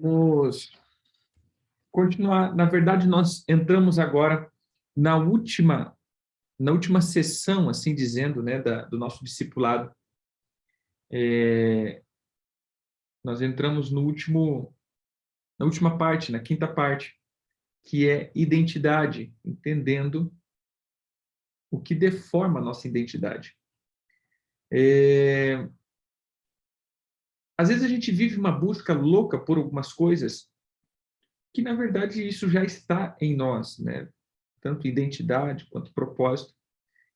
Vamos continuar. Na verdade, nós entramos agora na última sessão, assim dizendo, né, do nosso discipulado. Nós entramos na última parte, na quinta parte, que é identidade, entendendo o que deforma a nossa identidade. Às vezes a gente vive uma busca louca por algumas coisas que, na verdade, isso já está em nós, né? Tanto identidade quanto propósito.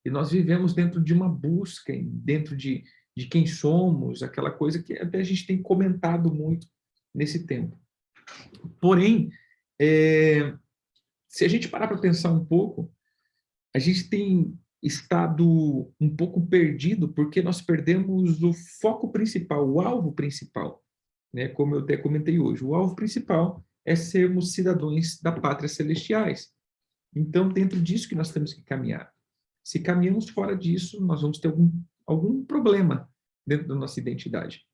E nós vivemos dentro de uma busca, dentro de quem somos, aquela coisa que até a gente tem comentado muito nesse tempo. Porém, se a gente parar para pensar um pouco, a gente tem estado um pouco perdido porque nós perdemos o foco principal, o alvo principal, né? Como eu até comentei hoje, o alvo principal é sermos cidadãos da pátria celestiais. Então, dentro disso que nós temos que caminhar. Se caminhamos fora disso, nós vamos ter algum problema dentro da nossa identidade.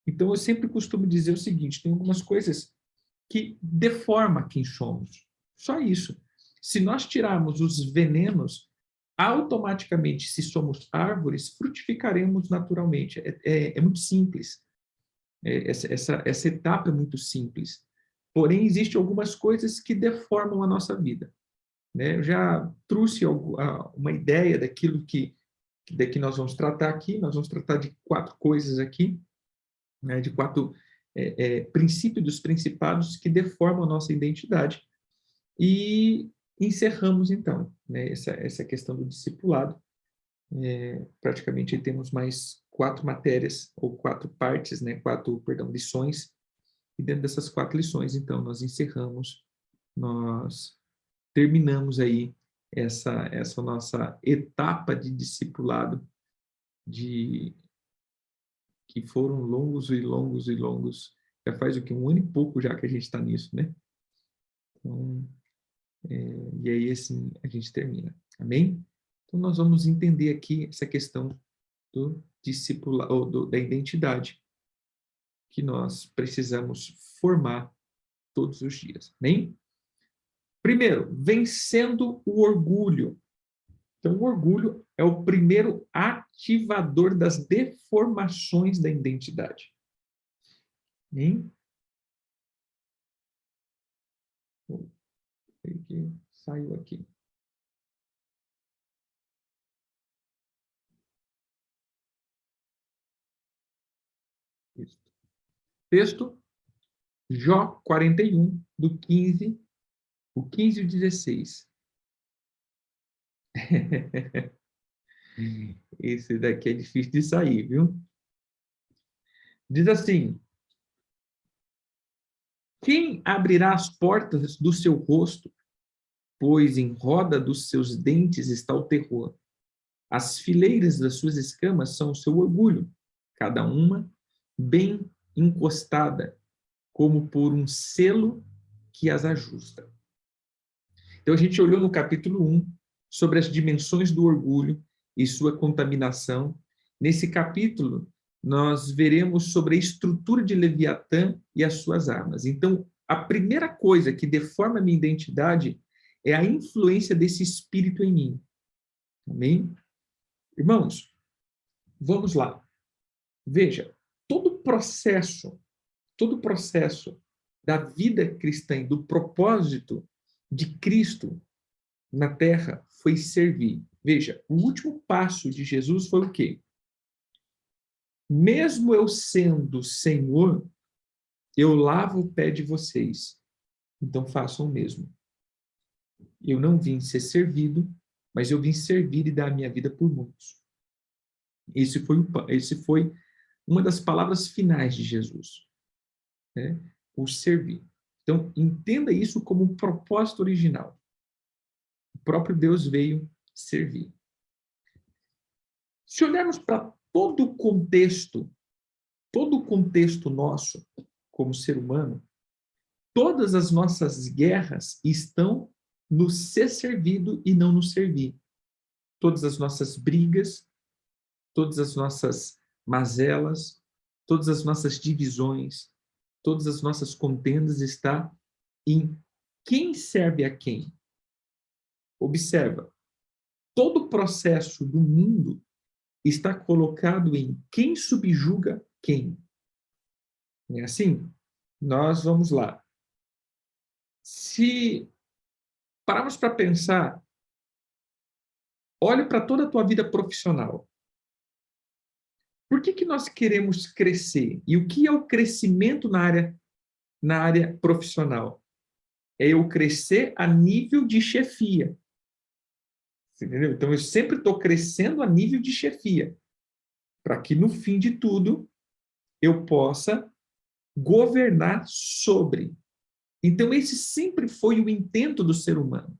Então, eu sempre costumo dizer o seguinte, tem algumas coisas que deformam quem somos. Só isso. Se nós tirarmos os venenos, automaticamente, se somos árvores, frutificaremos naturalmente. É muito simples. Essa etapa é muito simples. Porém, existem algumas coisas que deformam a nossa vida, né? Eu já trouxe uma ideia daquilo que nós vamos tratar aqui. Nós vamos tratar de 4 coisas aqui, né? De 4 princípios dos principados que deformam a nossa identidade. E encerramos, então, né, essa questão do discipulado. Praticamente temos mais 4 matérias, ou 4 partes, né? 4, perdão, lições. E dentro dessas 4 lições, então, nós encerramos, nós terminamos aí essa nossa etapa de discipulado, que foram longos e longos e longos. Já faz o que? 1 ano e pouco já que a gente está nisso, né? Então, e aí assim a gente termina. Amém? Então nós vamos entender aqui essa questão do discipulado, ou da identidade que nós precisamos formar todos os dias. Amém? Primeiro, vencendo o orgulho. Então, o orgulho é o primeiro ativador das deformações da identidade. Hein? Saiu aqui. Isso. Texto, Jó 41, do 15, o 15 e o 16. Esse daqui é difícil de sair, viu? Diz assim: quem abrirá as portas do seu rosto, pois em roda dos seus dentes está o terror. As fileiras das suas escamas são o seu orgulho, cada uma bem encostada, como por um selo que as ajusta. Então, a gente olhou no capítulo 1 sobre as dimensões do orgulho e sua contaminação. Nesse capítulo, nós veremos sobre a estrutura de Leviatã e as suas armas. Então, a primeira coisa que deforma a minha identidade é a influência desse espírito em mim. Amém? Irmãos, vamos lá. Veja, todo o processo da vida cristã e do propósito de Cristo na terra foi servir. Veja, o último passo de Jesus foi o quê? Mesmo eu sendo Senhor, eu lavo o pé de vocês. Então façam o mesmo. Eu não vim ser servido, mas eu vim servir e dar a minha vida por muitos. Esse foi uma das palavras finais de Jesus, né? O servir. Então, entenda isso como um propósito original. O próprio Deus veio servir. Se olharmos para todo o contexto nosso como ser humano, todas as nossas guerras estão no ser servido e não no servir. Todas as nossas brigas, todas as nossas mazelas, todas as nossas divisões, todas as nossas contendas está em quem serve a quem. Observa, todo o processo do mundo está colocado em quem subjuga quem. Não é assim? Nós vamos lá. Se pararmos para pensar, olha para toda a tua vida profissional. Por que nós queremos crescer? E o que é o crescimento na área profissional? É eu crescer a nível de chefia. Entendeu? Então, eu sempre estou crescendo a nível de chefia, para que, no fim de tudo, eu possa governar sobre. Então, esse sempre foi o intento do ser humano,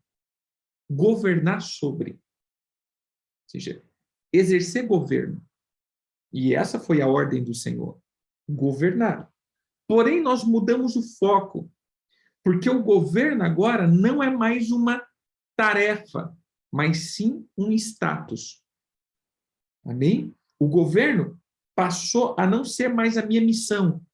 governar sobre. Ou seja, exercer governo. E essa foi a ordem do Senhor, governar. Porém, nós mudamos o foco, porque o governo agora não é mais uma tarefa, mas sim um status. Amém? O governo passou a não ser mais a minha missão,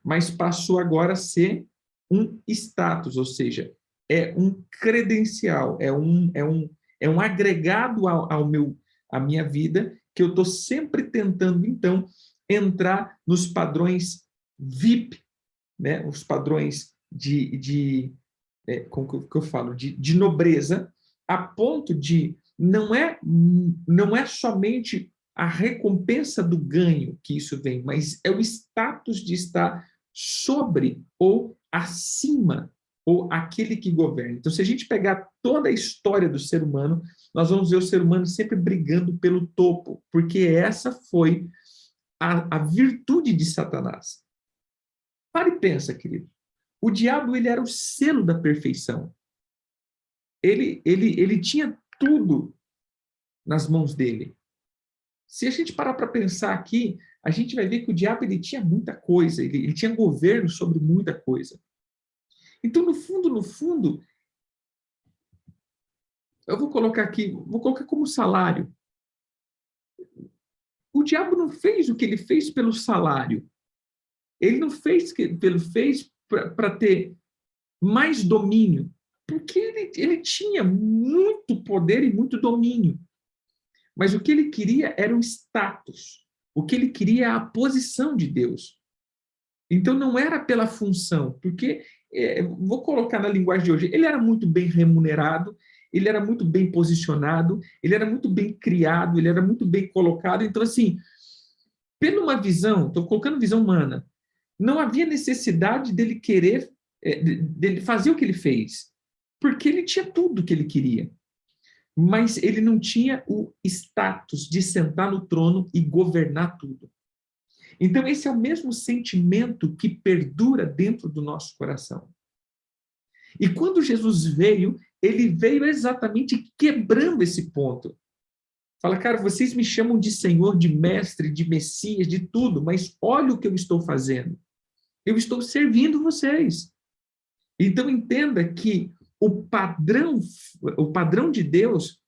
mas passou agora a ser um status, ou seja, é um credencial, é um agregado à minha vida, que eu estou sempre tentando, então, entrar nos padrões VIP, né? Os padrões como que eu falo, de nobreza, a ponto de não é somente a recompensa do ganho que isso vem, mas é o status de estar sobre ou acima, ou aquele que governa. Então, se a gente pegar toda a história do ser humano, nós vamos ver o ser humano sempre brigando pelo topo, porque essa foi a virtude de Satanás. Para e pensa, querido. O diabo, ele era o selo da perfeição. Ele tinha tudo nas mãos dele. Se a gente parar para pensar aqui, a gente vai ver que o diabo, ele tinha muita coisa, ele tinha governo sobre muita coisa. Então, no fundo, eu vou colocar como salário. O diabo não fez o que ele fez pelo salário. Ele não fez para ter mais domínio, porque ele tinha muito poder e muito domínio. Mas o que ele queria era o status. O que ele queria é a posição de Deus. Então não era pela função, porque, vou colocar na linguagem de hoje, ele era muito bem remunerado, ele era muito bem posicionado, ele era muito bem criado, ele era muito bem colocado. Então, assim, pela uma visão, estou colocando visão humana, não havia necessidade dele querer, dele fazer o que ele fez, porque ele tinha tudo o que ele queria. Mas ele não tinha o status de sentar no trono e governar tudo. Então, esse é o mesmo sentimento que perdura dentro do nosso coração. E quando Jesus veio, ele veio exatamente quebrando esse ponto. Fala, cara, vocês me chamam de Senhor, de Mestre, de Messias, de tudo, mas olha o que eu estou fazendo. Eu estou servindo vocês. Então, entenda que o padrão de Deus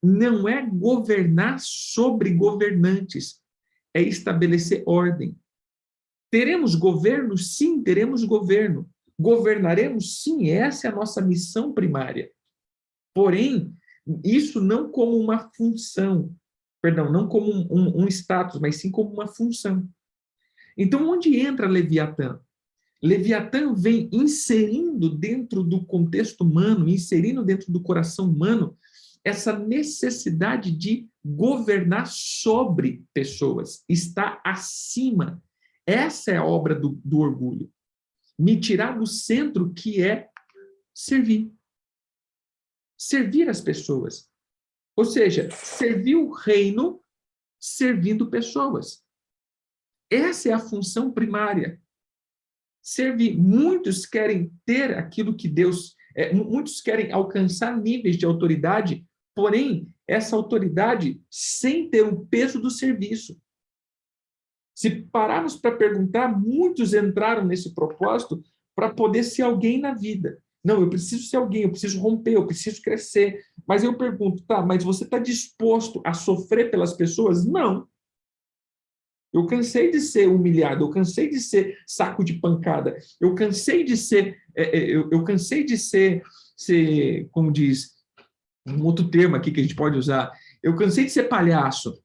não é governar sobre governantes, é estabelecer ordem. Teremos governo? Sim, teremos governo. Governaremos? Sim, essa é a nossa missão primária. Porém, isso não como uma função, perdão, não como um status, mas sim como uma função. Então, onde entra Leviatã? Leviatã vem inserindo dentro do contexto humano, inserindo dentro do coração humano, essa necessidade de governar sobre pessoas, estar acima. Essa é a obra do orgulho. Me tirar do centro, que é servir. Servir as pessoas. Ou seja, servir o reino servindo pessoas. Essa é a função primária. Servir. Muitos querem ter aquilo que Deus... muitos querem alcançar níveis de autoridade, porém, essa autoridade sem ter o peso do serviço. Se pararmos para perguntar, muitos entraram nesse propósito para poder ser alguém na vida. Não, eu preciso ser alguém, eu preciso romper, eu preciso crescer. Mas eu pergunto, tá, mas você está disposto a sofrer pelas pessoas? Não. Eu cansei de ser humilhado, eu cansei de ser saco de pancada, eu cansei de ser, eu cansei de ser, como diz, um outro termo aqui que a gente pode usar, eu cansei de ser palhaço.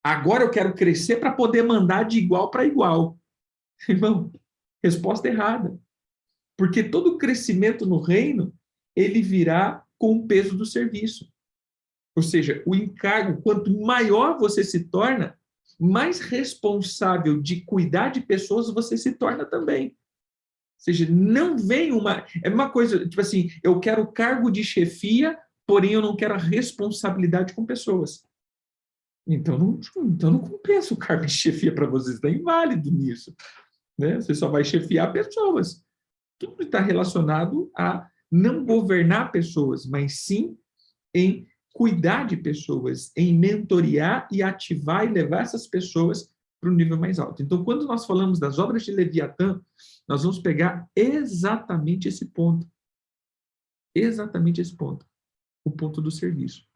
Agora eu quero crescer para poder mandar de igual para igual. Irmão, resposta errada. Porque todo crescimento no reino, ele virá com o peso do serviço. Ou seja, o encargo, quanto maior você se torna, mais responsável de cuidar de pessoas você se torna também. Ou seja, não vem uma... É uma coisa, tipo assim, eu quero o cargo de chefia, porém eu não quero a responsabilidade com pessoas. Então não compensa o cargo de chefia para você, está inválido nisso. Né? Você só vai chefiar pessoas. Tudo está relacionado a não governar pessoas, mas sim em cuidar de pessoas, em mentorear e ativar e levar essas pessoas para um nível mais alto. Então, quando nós falamos das obras de Leviatã, nós vamos pegar exatamente esse ponto. Exatamente esse ponto. O ponto do serviço.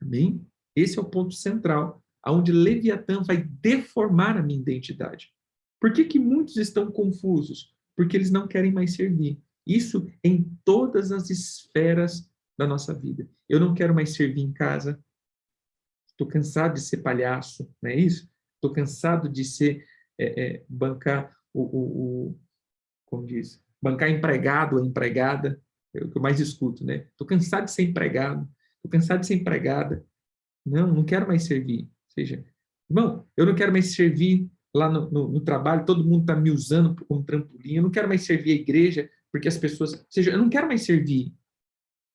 Amém? Esse é o ponto central, onde Leviatã vai deformar a minha identidade. Por que muitos estão confusos? Porque eles não querem mais servir. Isso em todas as esferas da nossa vida. Eu não quero mais servir em casa. Estou cansado de ser palhaço, não é isso? Estou cansado de ser bancar como diz, bancar empregado ou empregada. É o que eu mais escuto, né? Estou cansado de ser empregado. Estou cansado de ser empregada. Não quero mais servir. Ou seja, irmão, eu não quero mais servir lá no trabalho, todo mundo está me usando como trampolim, eu não quero mais servir a igreja, porque as pessoas... Ou seja, eu não quero mais servir.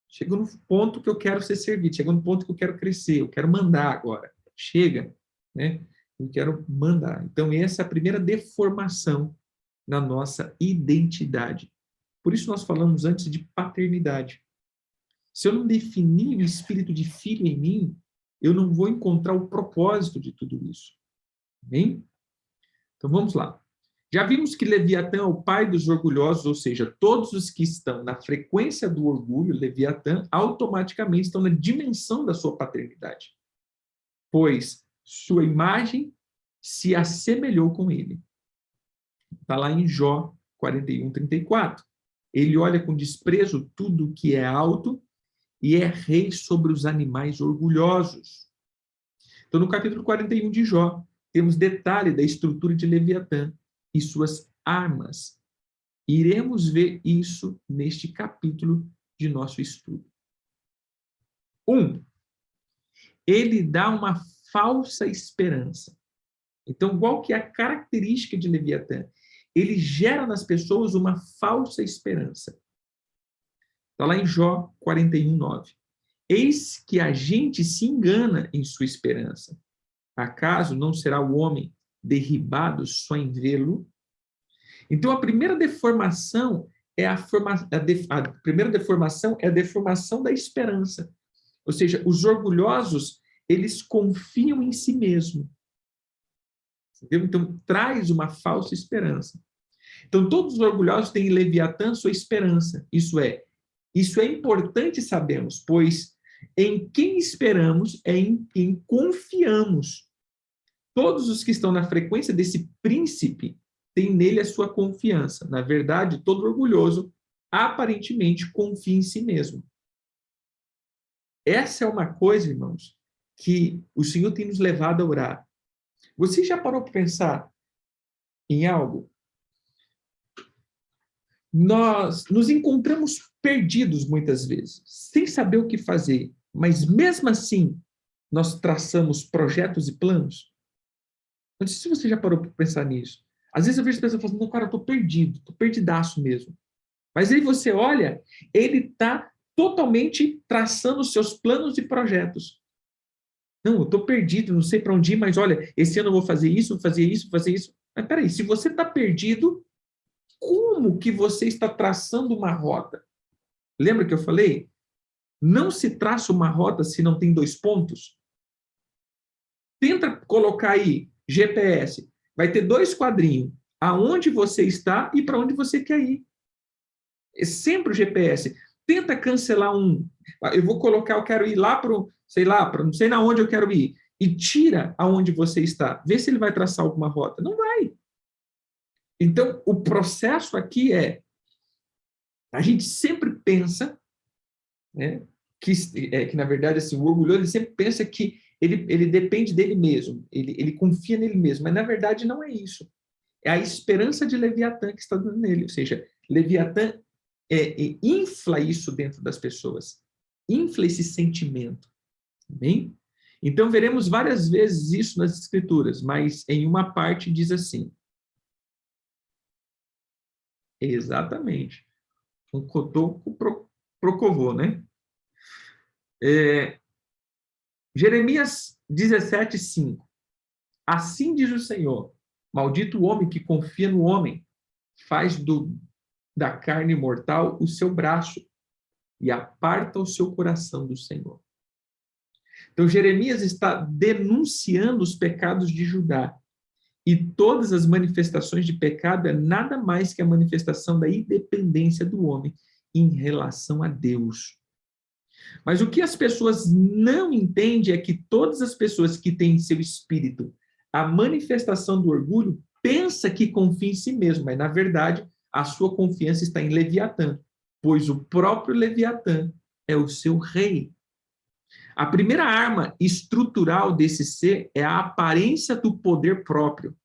Chegou no ponto que eu quero ser servido, chegou no ponto que eu quero crescer, eu quero mandar agora. Chega, né? Eu quero mandar. Então, essa é a primeira deformação na nossa identidade. Por isso nós falamos antes de paternidade. Se eu não definir o espírito de filho em mim, eu não vou encontrar o propósito de tudo isso. Bem? Então vamos lá. Já vimos que Leviatã é o pai dos orgulhosos, ou seja, todos os que estão na frequência do orgulho, Leviatã, automaticamente estão na dimensão da sua paternidade, pois sua imagem se assemelhou com ele. Está lá em Jó 41:34. Ele olha com desprezo tudo que é alto e é rei sobre os animais orgulhosos. Então, no capítulo 41 de Jó, temos detalhe da estrutura de Leviatã e suas armas. Iremos ver isso neste capítulo de nosso estudo. 1. Ele dá uma falsa esperança. Então, qual que é a característica de Leviatã? Ele gera nas pessoas uma falsa esperança. Está lá em Jó 41:9. Eis que a gente se engana em sua esperança. Acaso não será o homem derribado só em vê-lo? Então, a primeira deformação é a primeira deformação é a deformação da esperança. Ou seja, os orgulhosos, eles confiam em si mesmo. Entendeu? Então, traz uma falsa esperança. Então, todos os orgulhosos têm em Leviatã sua esperança. Isso é importante sabemos, pois em quem esperamos é em quem confiamos. Todos os que estão na frequência desse príncipe têm nele a sua confiança. Na verdade, todo orgulhoso aparentemente confia em si mesmo. Essa é uma coisa, irmãos, que o Senhor tem nos levado a orar. Você já parou para pensar em algo? Nós nos encontramos perdidos muitas vezes, sem saber o que fazer, mas mesmo assim nós traçamos projetos e planos. Não sei se você já parou para pensar nisso. Às vezes eu vejo pessoas falando, não, cara, eu estou perdido, estou perdidaço mesmo. Mas aí você olha, ele está totalmente traçando os seus planos e projetos. Não, eu estou perdido, não sei para onde ir, mas olha, esse ano eu vou fazer isso, fazer isso, fazer isso. Mas peraí, se você está perdido, como que você está traçando uma rota? Lembra que eu falei? Não se traça uma rota se não tem 2 pontos. Tenta colocar aí GPS. Vai ter 2 quadrinhos. Aonde você está e para onde você quer ir. É sempre o GPS. Tenta cancelar um. Eu vou colocar, eu quero ir lá para, sei lá, para não sei na onde eu quero ir. e tira aonde você está. Vê se ele vai traçar alguma rota. Não vai. Então, o processo aqui a gente sempre pensa, né, que na verdade, assim, o orgulhoso ele sempre pensa que ele depende dele mesmo, ele confia nele mesmo, mas na verdade não é isso. É a esperança de Leviatã que está dando nele, ou seja, Leviatã infla isso dentro das pessoas, infla esse sentimento, bem? Então, veremos várias vezes isso nas Escrituras, mas em uma parte diz assim, exatamente, um cotoco pro covô, né? Jeremias 17:5. Assim diz o Senhor, maldito o homem que confia no homem, faz da carne mortal o seu braço e aparta o seu coração do Senhor. Então, Jeremias está denunciando os pecados de Judá. E todas as manifestações de pecado é nada mais que a manifestação da independência do homem em relação a Deus. Mas o que as pessoas não entendem é que todas as pessoas que têm em seu espírito a manifestação do orgulho pensa que confia em si mesmo, mas na verdade a sua confiança está em Leviatã, pois o próprio Leviatã é o seu rei. A primeira arma estrutural desse ser é a aparência do poder próprio.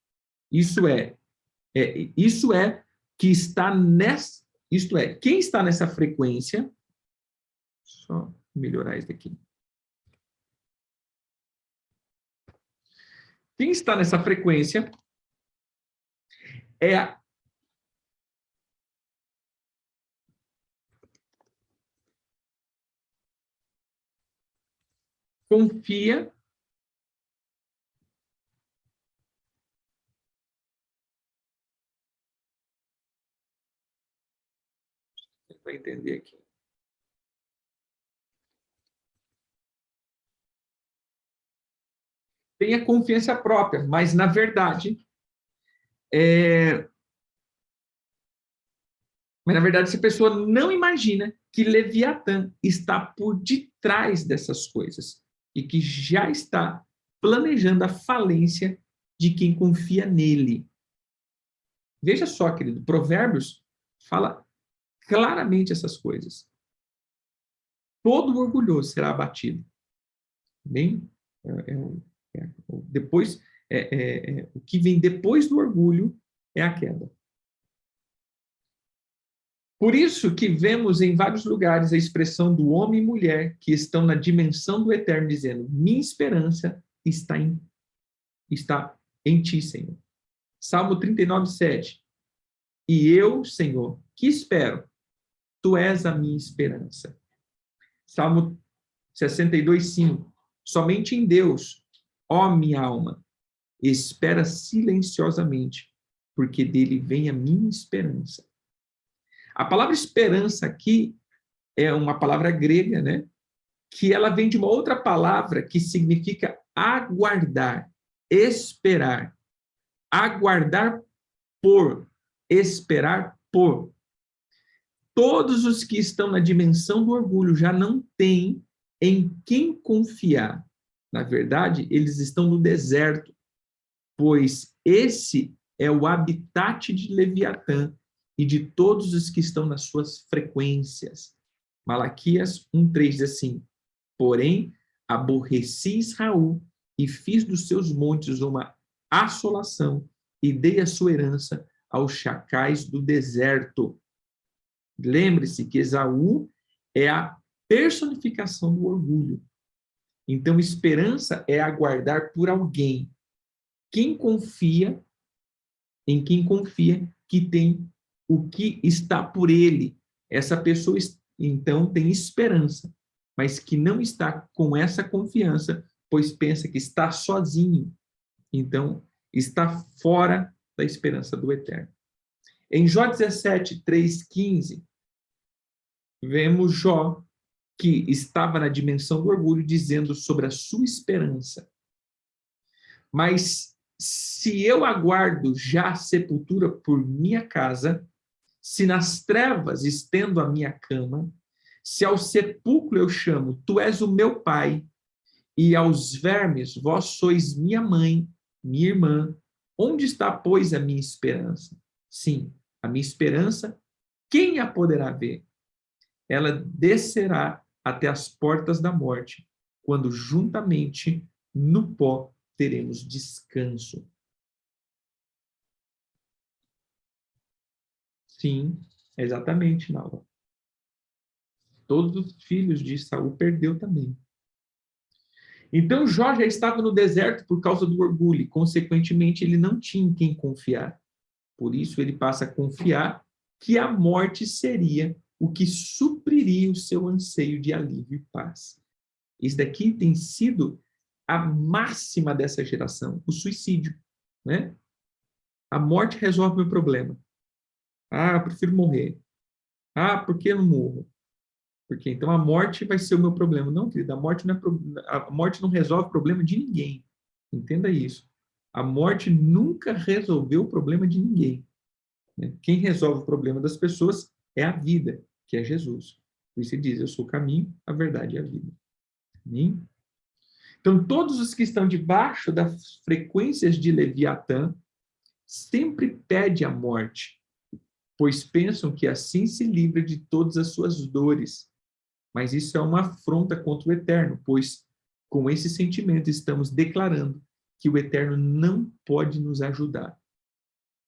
Isso é que está nessa, isto é, quem está nessa frequência, só melhorar isso aqui. Quem está nessa frequência é confia para entender aqui. Tem a confiança própria, mas na verdade essa pessoa não imagina que Leviatã está por detrás dessas coisas e que já está planejando a falência de quem confia nele. Veja só, querido, Provérbios fala claramente essas coisas. Todo orgulhoso será abatido. Bem, depois, o que vem depois do orgulho é a queda. Por isso que vemos em vários lugares a expressão do homem e mulher que estão na dimensão do eterno, dizendo, minha esperança está em ti, Senhor. Salmo 39:7. E eu, Senhor, que espero? Tu és a minha esperança. Salmo 62:5. Somente em Deus, ó minha alma, espera silenciosamente, porque dele vem a minha esperança. A palavra esperança aqui é uma palavra grega, né? Que ela vem de uma outra palavra que significa aguardar, esperar. Aguardar por, esperar por. Todos os que estão na dimensão do orgulho já não têm em quem confiar. Na verdade, eles estão no deserto, pois esse é o habitat de Leviatã e de todos os que estão nas suas frequências. Malaquias 1:3 diz assim, porém, aborreci Israel e fiz dos seus montes uma assolação e dei a sua herança aos chacais do deserto. Lembre-se que Esaú é a personificação do orgulho. Então, esperança é aguardar por alguém. Quem confia, em quem confia, que tem o que está por ele. Essa pessoa, então, tem esperança, mas que não está com essa confiança, pois pensa que está sozinho. Então, está fora da esperança do eterno. Em Jó 17:3-15, vemos Jó, que estava na dimensão do orgulho, dizendo sobre a sua esperança. Mas se eu aguardo já a sepultura por minha casa, se nas trevas estendo a minha cama, se ao sepulcro eu chamo, tu és o meu pai, e aos vermes, vós sois minha mãe, minha irmã. Onde está, pois, a minha esperança? Sim, a minha esperança, quem a poderá ver? Ela descerá até as portas da morte, quando juntamente no pó teremos descanso. Sim, exatamente, Naula. Todos os filhos de Saul perdeu também. Então Jó já estava no deserto por causa do orgulho, e, consequentemente, ele não tinha em quem confiar. Por isso, ele passa a confiar que a morte seria o que supriria o seu anseio de alívio e paz. Isso daqui tem sido a máxima dessa geração, o suicídio, né? A morte resolve meu problema. Ah, eu prefiro morrer. Ah, por que eu não morro? Porque então a morte vai ser o meu problema. Não, querida, a morte não resolve o problema de ninguém. Entenda isso. A morte nunca resolveu o problema de ninguém. Né? Quem resolve o problema das pessoas é a vida, que é Jesus. Por isso ele diz, eu sou o caminho, a verdade e a vida. Amém? Então, todos os que estão debaixo das frequências de Leviatã sempre pedem a morte, pois pensam que assim se livra de todas as suas dores. Mas isso é uma afronta contra o Eterno, pois com esse sentimento estamos declarando que o Eterno não pode nos ajudar.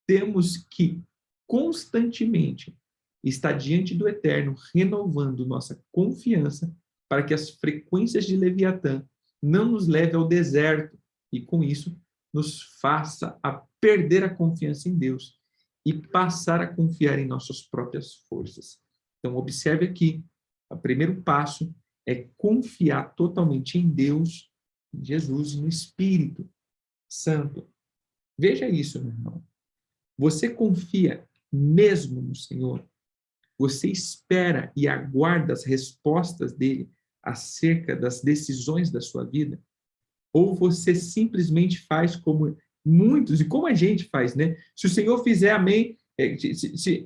Temos que constantemente estar diante do Eterno, renovando nossa confiança para que as frequências de Leviatã não nos levem ao deserto e, com isso, nos faça a perder a confiança em Deus e passar a confiar em nossas próprias forças. Então, observe aqui, o primeiro passo é confiar totalmente em Deus, em Jesus e no Espírito Santo. Veja isso, meu irmão. Você confia mesmo no Senhor? Você espera e aguarda as respostas dele acerca das decisões da sua vida? Ou você simplesmente faz como muitos, e como a gente faz, né? Se o Senhor fizer, amém,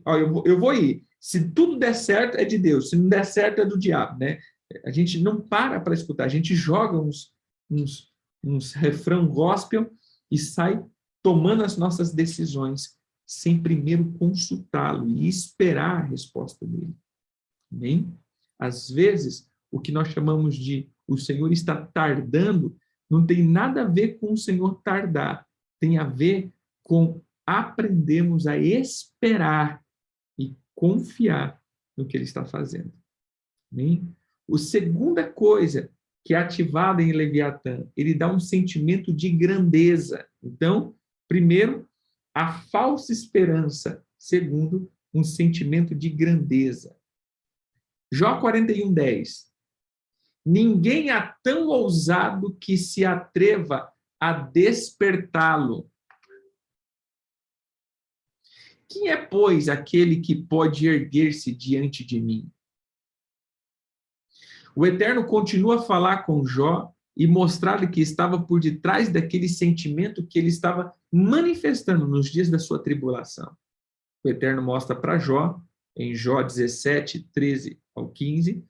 ó, eu vou ir. Se tudo der certo, é de Deus. Se não der certo, é do diabo, né? A gente não para escutar. A gente joga uns refrão gospel e sai tomando as nossas decisões sem primeiro consultá-lo e esperar a resposta dele. Amém? Às vezes, o que nós chamamos de o Senhor está tardando não tem nada a ver com o Senhor tardar, tem a ver com aprendermos a esperar e confiar no que ele está fazendo. Amém? A segunda coisa que é ativada em Leviatã, ele dá um sentimento de grandeza. Então, primeiro, a falsa esperança. Segundo, um sentimento de grandeza. Jó 41:10. Ninguém há tão ousado que se atreva a despertá-lo. Quem é, pois, aquele que pode erguer-se diante de mim? O Eterno continua a falar com Jó e mostrar-lhe que estava por detrás daquele sentimento que ele estava manifestando nos dias da sua tribulação. O Eterno mostra para Jó, em Jó 17:13 ao 15,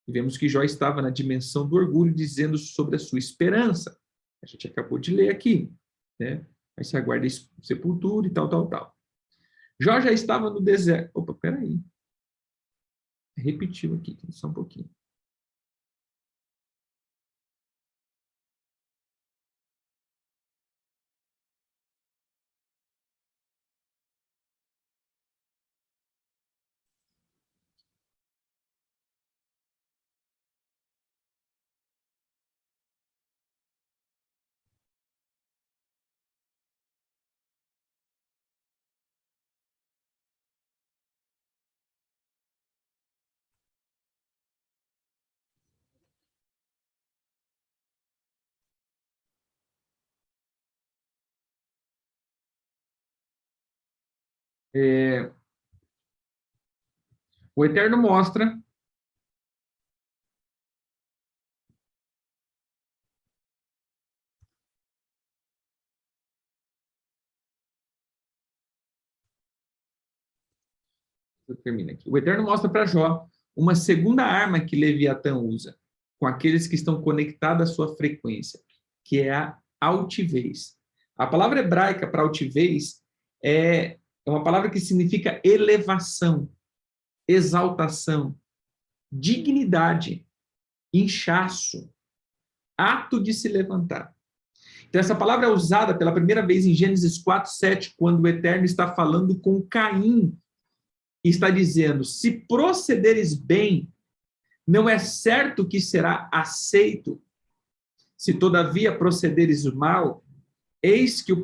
e vemos que Jó estava na dimensão do orgulho, dizendo sobre a sua esperança. A gente acabou de ler aqui, né? Mas se aguarda sepultura e tal, tal, tal. Jó já estava no deserto. Opa, peraí. Repetiu aqui, só um pouquinho. O Eterno mostra. Eu termino aqui. O Eterno mostra para Jó uma segunda arma que Leviatã usa. com aqueles que estão conectados à sua frequência, que é a altivez. A palavra hebraica para altivez é uma palavra que significa elevação, exaltação, dignidade, inchaço, ato de se levantar. Então, essa palavra é usada pela primeira vez em Gênesis 4:7, quando o Eterno está falando com Caim, e está dizendo: se procederes bem, não é certo que será aceito. Se todavia procederes mal, eis que o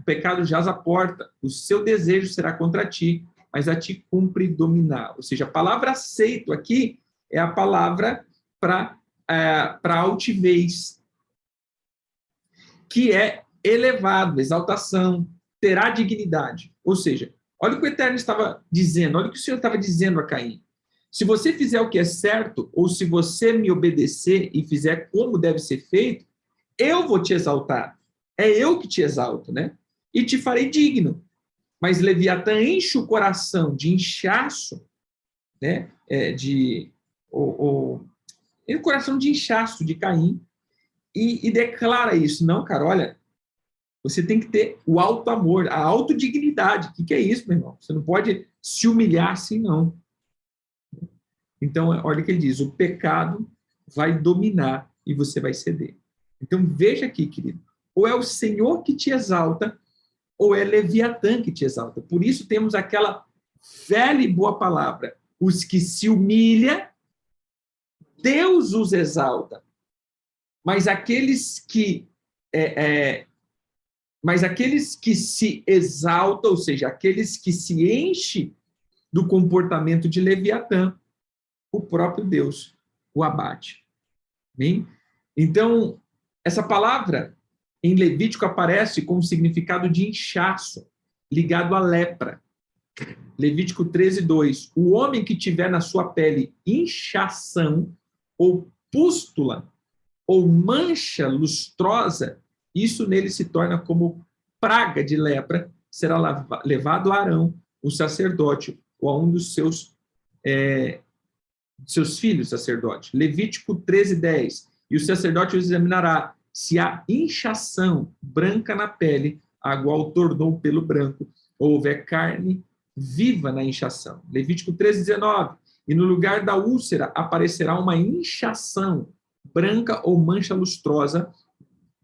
pecado jaz à porta, o seu desejo será contra ti, mas a ti cumpre dominar. Ou seja, a palavra aceito aqui é a palavra para altivez, que é elevado, exaltação, terá dignidade. Ou seja, olha o que o Eterno estava dizendo, olha o que o Senhor estava dizendo a Caim. Se você fizer o que é certo, ou se você me obedecer e fizer como deve ser feito, eu vou te exaltar. É eu que te exalto, né? E te farei digno. Mas Leviatã enche o coração de inchaço, né? O coração de inchaço de Caim, e declara isso. Não, cara, olha, você tem que ter o alto amor, a autodignidade. O que é isso, meu irmão? Você não pode se humilhar assim, não. Então, olha o que ele diz: o pecado vai dominar e você vai ceder. Então, veja aqui, querido, ou é o Senhor que te exalta, ou é Leviatã que te exalta. Por isso temos aquela velha e boa palavra: os que se humilham, Deus os exalta. Mas aqueles que se exaltam, ou seja, aqueles que se enchem do comportamento de Leviatã, o próprio Deus o abate. Bem? Então, essa palavra em Levítico aparece com o significado de inchaço, ligado à lepra. Levítico 13:2. O homem que tiver na sua pele inchação ou pústula ou mancha lustrosa, isso nele se torna como praga de lepra, será levado a Arão, o sacerdote, ou a um dos seus filhos sacerdote. Levítico 13:10. E o sacerdote os examinará. Se há inchação branca na pele, a qual tornou pelo branco, ou houver carne viva na inchação. Levítico 13:19. E no lugar da úlcera aparecerá uma inchação branca ou mancha lustrosa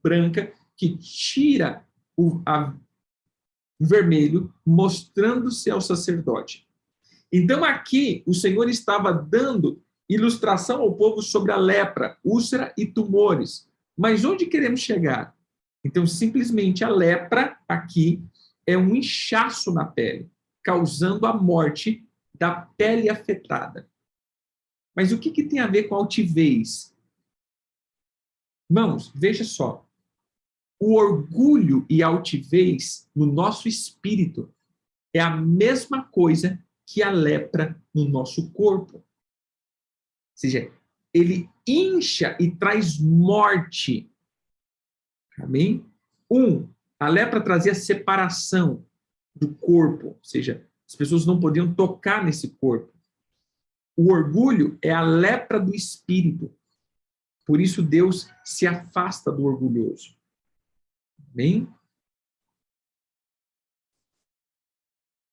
branca que tira o vermelho, mostrando-se ao sacerdote. Então, aqui, o Senhor estava dando ilustração ao povo sobre a lepra, úlcera e tumores. Mas onde queremos chegar? Então, simplesmente, a lepra aqui é um inchaço na pele, causando a morte da pele afetada. Mas o que tem a ver com altivez? Irmãos, veja só. O orgulho e a altivez no nosso espírito é a mesma coisa que a lepra no nosso corpo. Ou seja, ele incha e traz morte. Amém? A lepra trazia separação do corpo, ou seja, as pessoas não podiam tocar nesse corpo. O orgulho é a lepra do espírito. Por isso Deus se afasta do orgulhoso. Amém?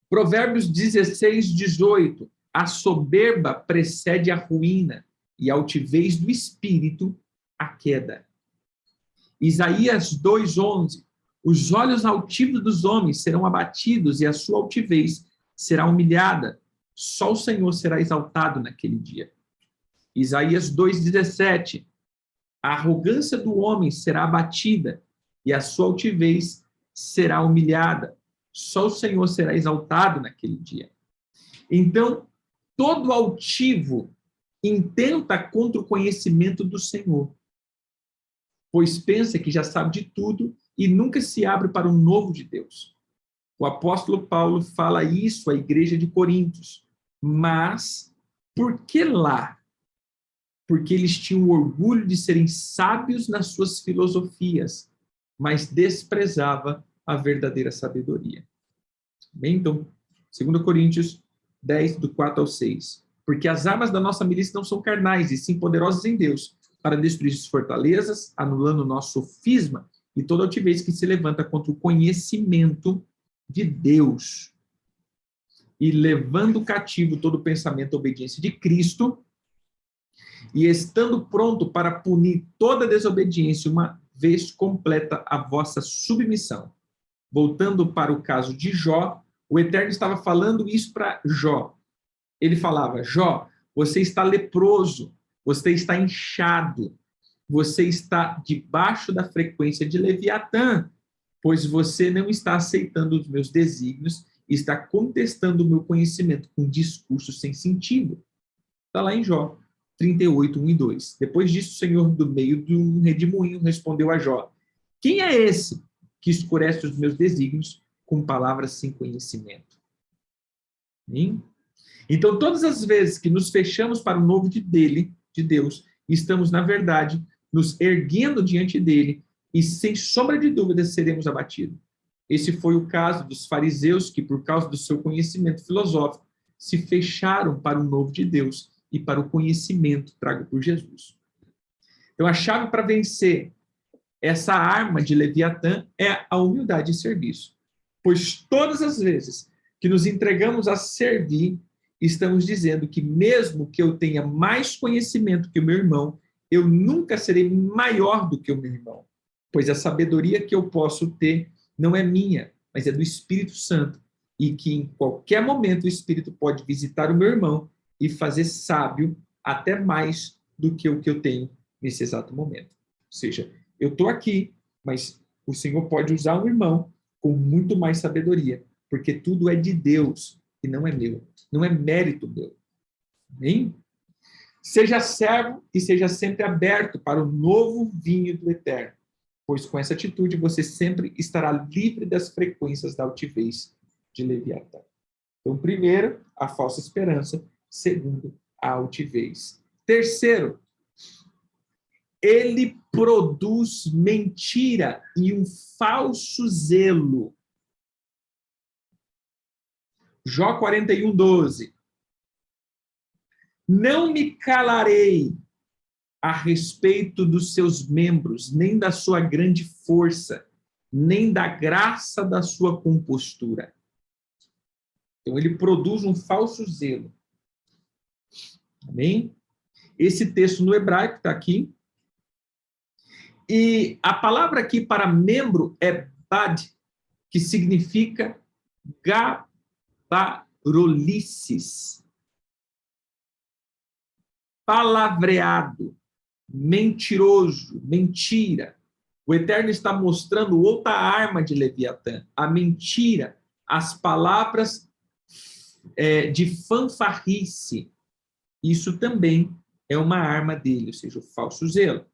Provérbios 16:18. A soberba precede a ruína e a altivez do espírito a queda. Isaías 2:11. Os olhos altivos dos homens serão abatidos e a sua altivez será humilhada. Só o Senhor será exaltado naquele dia. Isaías 2:17. A arrogância do homem será abatida e a sua altivez será humilhada. Só o Senhor será exaltado naquele dia. Então, todo altivo intenta contra o conhecimento do Senhor, pois pensa que já sabe de tudo e nunca se abre para o novo de Deus. O apóstolo Paulo fala isso à igreja de Coríntios. Mas, por que lá? Porque eles tinham orgulho de serem sábios nas suas filosofias, mas desprezava a verdadeira sabedoria. Bem, então, 2 Coríntios 10, do 4 ao 6. Porque as armas da nossa milícia não são carnais, e sim poderosas em Deus, para destruir as fortalezas, anulando o nosso sofisma e toda altivez que se levanta contra o conhecimento de Deus, e levando cativo todo pensamento à obediência de Cristo, e estando pronto para punir toda desobediência, uma vez completa a vossa submissão. Voltando para o caso de Jó, o Eterno estava falando isso para Jó. Ele falava: Jó, você está leproso, você está inchado, você está debaixo da frequência de Leviatã, pois você não está aceitando os meus desígnios e está contestando o meu conhecimento com discursos sem sentido. Está lá em Jó 38, 1 e 2. Depois disso, o Senhor, do meio de um redemoinho, respondeu a Jó: quem é esse que escurece os meus desígnios com palavras sem conhecimento? Hein? Então, todas as vezes que nos fechamos para o novo de Deus, estamos, na verdade, nos erguendo diante dele e, sem sombra de dúvida, seremos abatidos. Esse foi o caso dos fariseus que, por causa do seu conhecimento filosófico, se fecharam para o novo de Deus e para o conhecimento trago por Jesus. Então, a chave para vencer essa arma de Leviatã é a humildade e serviço. Pois todas as vezes que nos entregamos a servir, estamos dizendo que mesmo que eu tenha mais conhecimento que o meu irmão, eu nunca serei maior do que o meu irmão. Pois a sabedoria que eu posso ter não é minha, mas é do Espírito Santo. E que em qualquer momento o Espírito pode visitar o meu irmão e fazer sábio até mais do que o que eu tenho nesse exato momento. Ou seja, eu estou aqui, mas o Senhor pode usar um irmão com muito mais sabedoria, porque tudo é de Deus e não é meu, não é mérito meu. Amém? Seja servo e seja sempre aberto para o novo vinho do Eterno, pois com essa atitude você sempre estará livre das frequências da altivez de Leviatã. Então, primeiro, a falsa esperança. Segundo, a altivez. Terceiro, ele produz mentira e um falso zelo. Jó 41, 12. Não me calarei a respeito dos seus membros, nem da sua grande força, nem da graça da sua compostura. Então, ele produz um falso zelo. Amém? Esse texto no hebraico está aqui. E a palavra aqui para membro é bad, que significa gabarolices. Palavreado, mentiroso, mentira. O Eterno está mostrando outra arma de Leviatã, a mentira, as palavras de fanfarrice. Isso também é uma arma dele, ou seja, o falso zelo.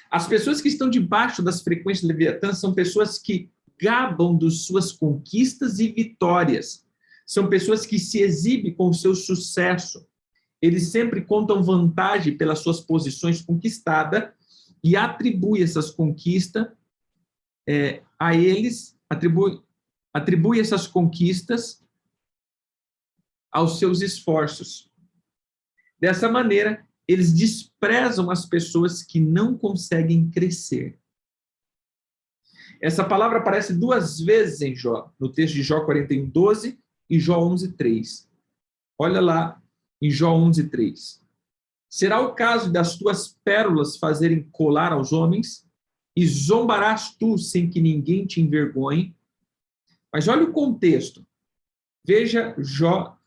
As pessoas que estão debaixo das frequências de Leviatã são pessoas que gabam das suas conquistas e vitórias. São pessoas que se exibem com o seu sucesso. Eles sempre contam vantagem pelas suas posições conquistadas e atribui essas conquistas a eles, atribui essas conquistas aos seus esforços. Dessa maneira, eles desprezam as pessoas que não conseguem crescer. Essa palavra aparece 2 vezes em Jó, no texto de Jó 41, 12 e Jó 11, 3. Olha lá em Jó 11, 3. Será o caso das tuas pérolas fazerem colar aos homens, e zombarás tu sem que ninguém te envergonhe. Mas olha o contexto. Veja Jó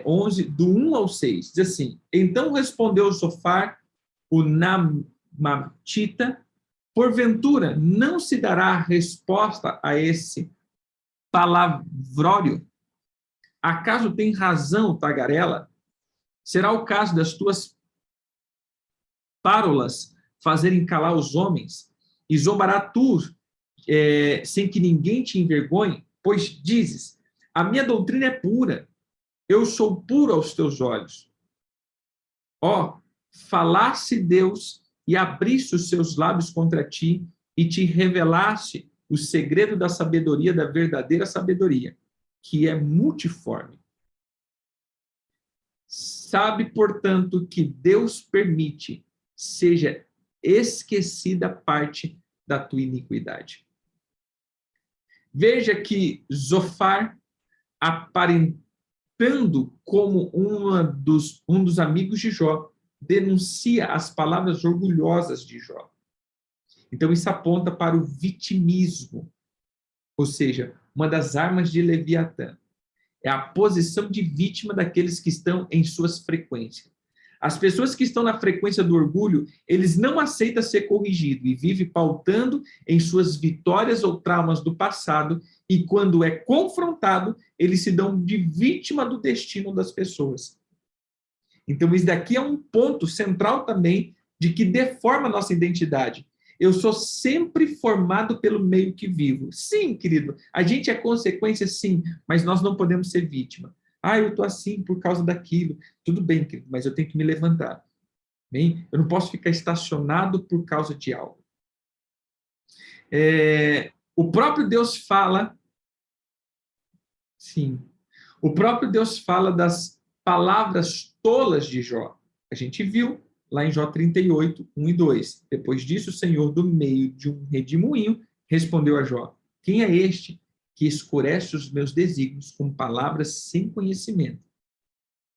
11, do 1 ao 6, diz assim: então respondeu Zofar, o Namatita, porventura não se dará resposta a esse palavrório? Acaso tem razão, tagarela? Será o caso das tuas párolas fazerem calar os homens, e zombará tu sem que ninguém te envergonhe? Pois dizes: a minha doutrina é pura, eu sou puro aos teus olhos. Ó, falasse Deus e abrisse os seus lábios contra ti e te revelasse o segredo da sabedoria, da verdadeira sabedoria, que é multiforme. Sabe, portanto, que Deus permite, seja esquecida parte da tua iniquidade. Veja que Zofar, aparentando como um dos amigos de Jó, denuncia as palavras orgulhosas de Jó. Então, isso aponta para o vitimismo, ou seja, uma das armas de Leviatã. É a posição de vítima daqueles que estão em suas frequências. As pessoas que estão na frequência do orgulho, eles não aceitam ser corrigido e vivem pautando em suas vitórias ou traumas do passado, e quando é confrontado, eles se dão de vítima do destino das pessoas. Então, isso daqui é um ponto central também de que deforma a nossa identidade. Eu sou sempre formado pelo meio que vivo. Sim, querido, a gente é consequência, sim, mas nós não podemos ser vítima. Ah, eu estou assim por causa daquilo. Tudo bem, querido, mas eu tenho que me levantar. Bem? Eu não posso ficar estacionado por causa de algo. O próprio Deus fala, sim, o próprio Deus fala das palavras tolas de Jó. A gente viu lá em Jó 38, 1 e 2. Depois disso, o Senhor, do meio de um redemoinho, respondeu a Jó: quem é este que escurece os meus desígnios com palavras sem conhecimento?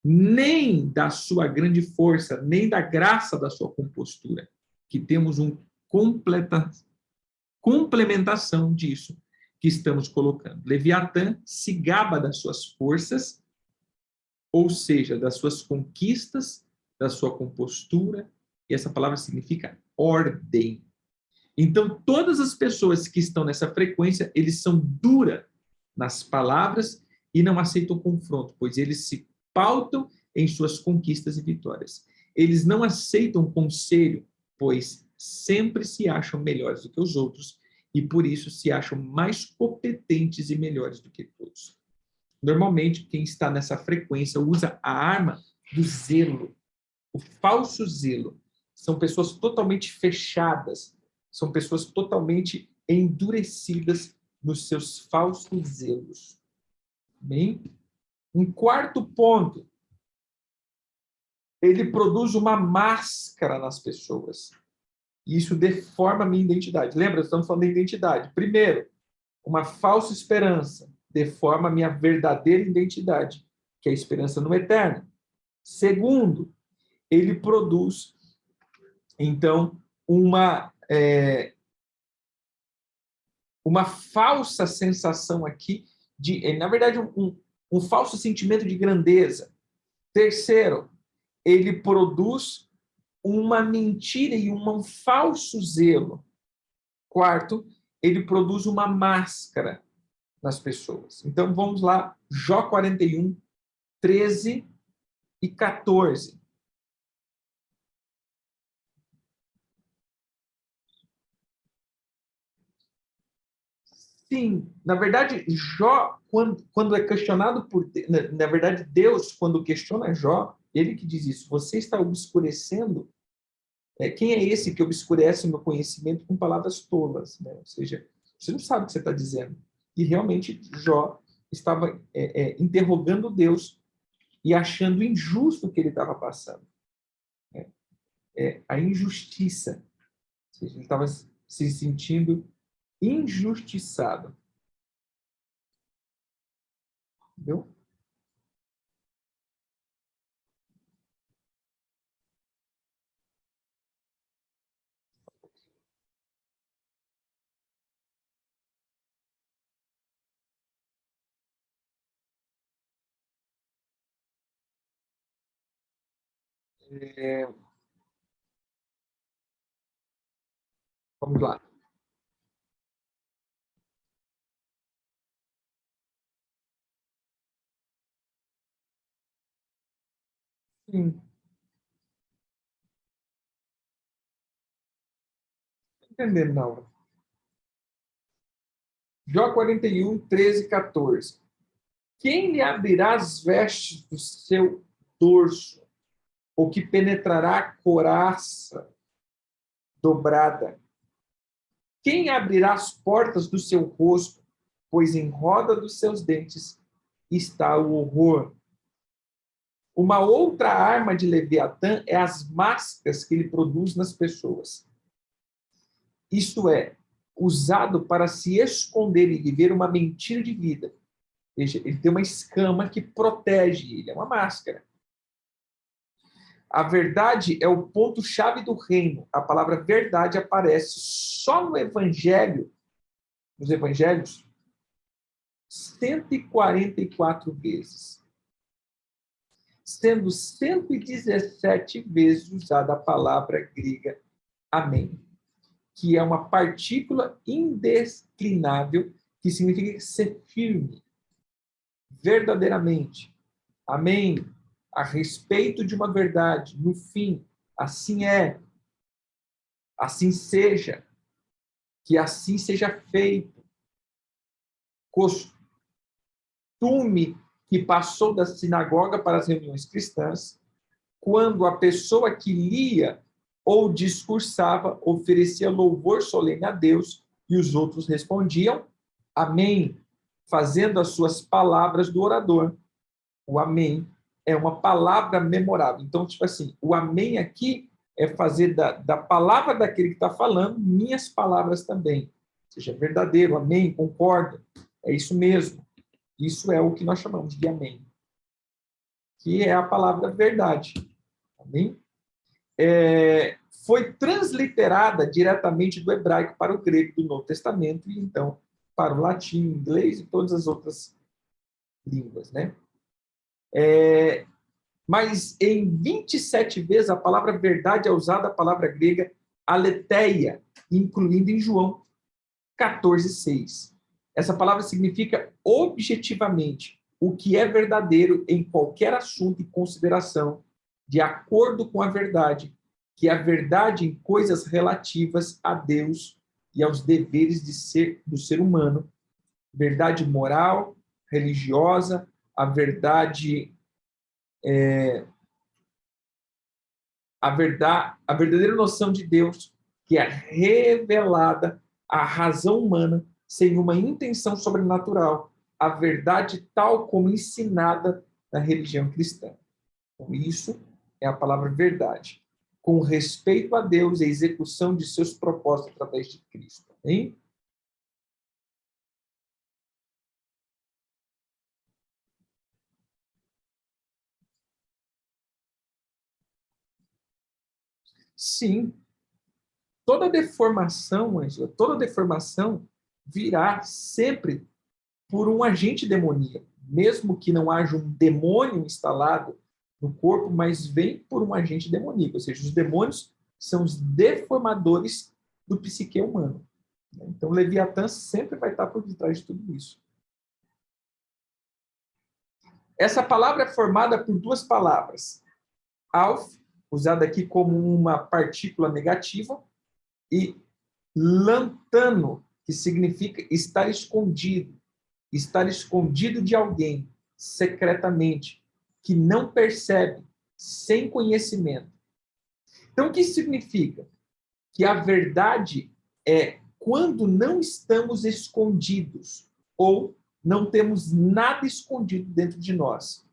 Nem da sua grande força, nem da graça da sua compostura, que temos uma complementação disso que estamos colocando. Leviatã se gaba das suas forças, ou seja, das suas conquistas, da sua compostura, e essa palavra significa ordem. Então, todas as pessoas que estão nessa frequência, eles são duras nas palavras e não aceitam confronto, pois eles se pautam em suas conquistas e vitórias. Eles não aceitam conselho, pois sempre se acham melhores do que os outros e por isso se acham mais competentes e melhores do que todos. Normalmente, quem está nessa frequência usa a arma do zelo, o falso zelo. São pessoas totalmente fechadas, são pessoas totalmente endurecidas nos seus falsos zelos. Bem? Um quarto ponto, ele produz uma máscara nas pessoas. E isso deforma a minha identidade. Lembra, estamos falando de identidade. Primeiro, uma falsa esperança deforma a minha verdadeira identidade, que é a esperança no eterno. Segundo, ele produz, então, uma falsa sensação aqui de, na verdade, um falso sentimento de grandeza. Terceiro, ele produz uma mentira e um falso zelo. Quarto, ele produz uma máscara nas pessoas. Então, vamos lá, Jó 41, 13 e 14. Sim, na verdade, Jó, quando é questionado por... Na verdade, Deus, quando questiona Jó, ele que diz isso: você está obscurecendo. Quem é esse que obscurece o meu conhecimento com palavras tolas? Né? Ou seja, você não sabe o que você está dizendo. E realmente Jó estava interrogando Deus e achando injusto o que ele estava passando. A injustiça. Ou seja, ele estava se sentindo injustiçado. Entendeu? É, vamos lá. Sim, entendendo, não. Jó 41, 13 e 14. Quem lhe abrirá as vestes do seu dorso, ou que penetrará a couraça dobrada? Quem abrirá as portas do seu rosto, pois em roda dos seus dentes está o horror? Uma outra arma de Leviatã é as máscaras que ele produz nas pessoas. isto é, usado para se esconder e viver uma mentira de vida. Veja, ele tem uma escama que protege ele, é uma máscara. A verdade é o ponto-chave do reino. A palavra verdade aparece só no Evangelho, nos Evangelhos, 144 vezes, sendo 117 vezes usada a palavra grega amém, que é uma partícula indeclinável, que significa ser firme, verdadeiramente. Amém. A respeito de uma verdade, no fim, assim é, assim seja, que assim seja feito. Costume que passou da sinagoga para as reuniões cristãs, quando a pessoa que lia ou discursava oferecia louvor solene a Deus e os outros respondiam amém, fazendo as suas palavras do orador. O amém é uma palavra memorável. Então, tipo assim, o amém aqui é fazer da palavra daquele que está falando minhas palavras também. Ou seja, verdadeiro, amém, concordo. É isso mesmo. Isso é o que nós chamamos de amém, que é a palavra verdade. Amém? Foi transliterada diretamente do hebraico para o grego do Novo Testamento e então para o latim, inglês e todas as outras línguas, né? Mas em 27 vezes a palavra verdade é usada a palavra grega aletheia, incluindo em João 14:6. Essa palavra significa objetivamente o que é verdadeiro em qualquer assunto e consideração, de acordo com a verdade, que é a verdade em coisas relativas a Deus e aos deveres do ser humano, verdade moral, religiosa, a verdade, a verdadeira noção de Deus, que é revelada à razão humana sem uma intenção sobrenatural, a verdade tal como ensinada na religião cristã. Então, isso é a palavra verdade, com respeito a Deus e a execução de seus propósitos através de Cristo. Hein? Sim, toda deformação, Angela, toda deformação virá sempre por um agente demoníaco, mesmo que não haja um demônio instalado no corpo, mas vem por um agente demoníaco, ou seja, os demônios são os deformadores do psique humano. Então, Leviatã sempre vai estar por detrás de tudo isso. Essa palavra é formada por duas palavras. Alf, usada aqui como uma partícula negativa, e lantano, que significa estar escondido de alguém, secretamente, que não percebe, sem conhecimento. Então, o que isso significa? Que a verdade é quando não estamos escondidos, ou não temos nada escondido dentro de nós.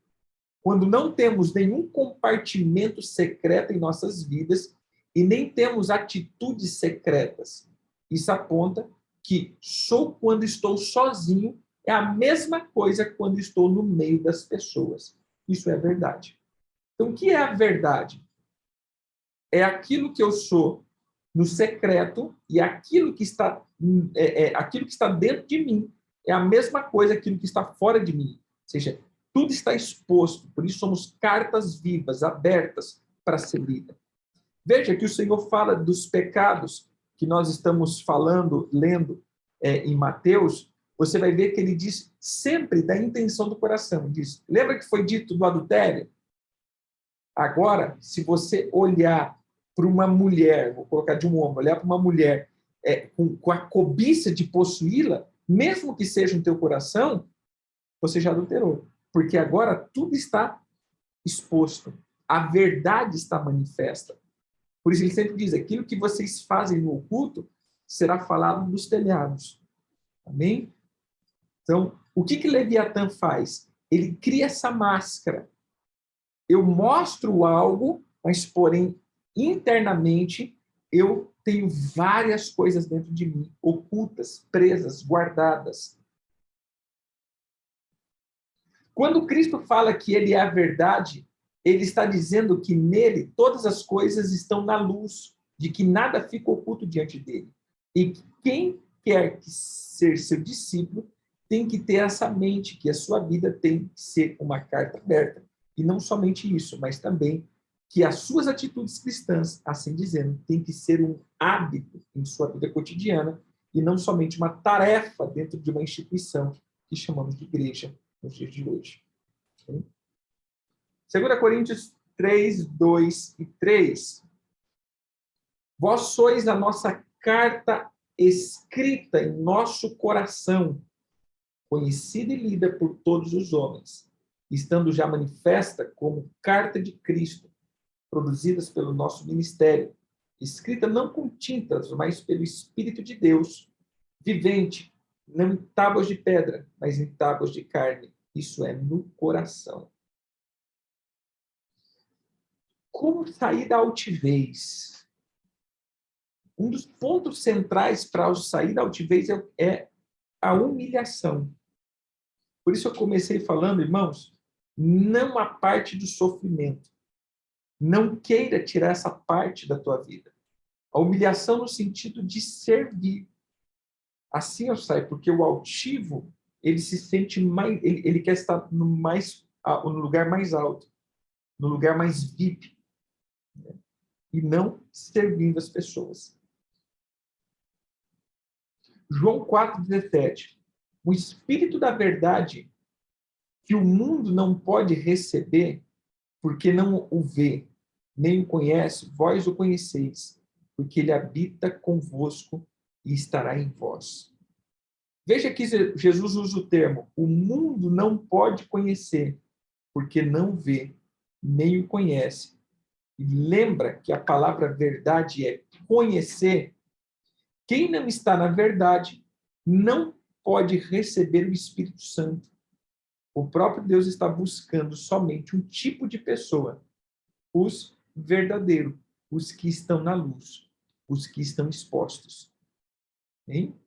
Quando não temos nenhum compartimento secreto em nossas vidas e nem temos atitudes secretas. Isso aponta que sou quando estou sozinho é a mesma coisa quando estou no meio das pessoas. Isso é verdade. Então, o que é a verdade? É aquilo que eu sou no secreto e aquilo que está dentro de mim é a mesma coisa aquilo que está fora de mim. Ou seja, tudo está exposto, por isso somos cartas vivas, abertas para ser lidas. Veja que o Senhor fala dos pecados que nós estamos falando, lendo em Mateus, você vai ver que ele diz sempre da intenção do coração. Diz, lembra que foi dito do adultério? Agora, se você olhar para uma mulher, vou colocar de um homem, olhar para uma mulher com a cobiça de possuí-la, mesmo que seja no teu coração, você já adulterou. Porque agora tudo está exposto. A verdade está manifesta. Por isso ele sempre diz, aquilo que vocês fazem no oculto será falado dos telhados. Amém? Então, o que Leviatã faz? Ele cria essa máscara. Eu mostro algo, mas, porém, internamente, eu tenho várias coisas dentro de mim, ocultas, presas, guardadas. Quando Cristo fala que ele é a verdade, ele está dizendo que nele todas as coisas estão na luz, de que nada fica oculto diante dele. E que quem quer ser seu discípulo tem que ter essa mente, que a sua vida tem que ser uma carta aberta. E não somente isso, mas também que as suas atitudes cristãs, assim dizendo, tem que ser um hábito em sua vida cotidiana e não somente uma tarefa dentro de uma instituição que chamamos de igreja nos dias de hoje. 2 Coríntios 3, 2 e 3. Vós sois a nossa carta escrita em nosso coração, conhecida e lida por todos os homens, estando já manifesta como carta de Cristo, produzidas pelo nosso ministério, escrita não com tintas, mas pelo Espírito de Deus, vivente, não em tábuas de pedra, mas em tábuas de carne, isso é, no coração. Como sair da altivez? Um dos pontos centrais para sair da altivez é a humilhação. Por isso eu comecei falando, irmãos, não a parte do sofrimento. Não queira tirar essa parte da tua vida. A humilhação no sentido de servir. Assim eu saio, porque o altivo, ele se sente mais, ele quer estar no lugar mais alto, no lugar mais VIP, né? E não servindo as pessoas. João 4,17. O Espírito da verdade, que o mundo não pode receber, porque não o vê, nem o conhece, vós o conheceis, porque ele habita convosco e estará em vós. Veja que Jesus usa o termo, o mundo não pode conhecer, porque não vê, nem o conhece. E lembra que a palavra verdade é conhecer. Quem não está na verdade não pode receber o Espírito Santo. O próprio Deus está buscando somente um tipo de pessoa, os verdadeiros, os que estão na luz, os que estão expostos. Hein?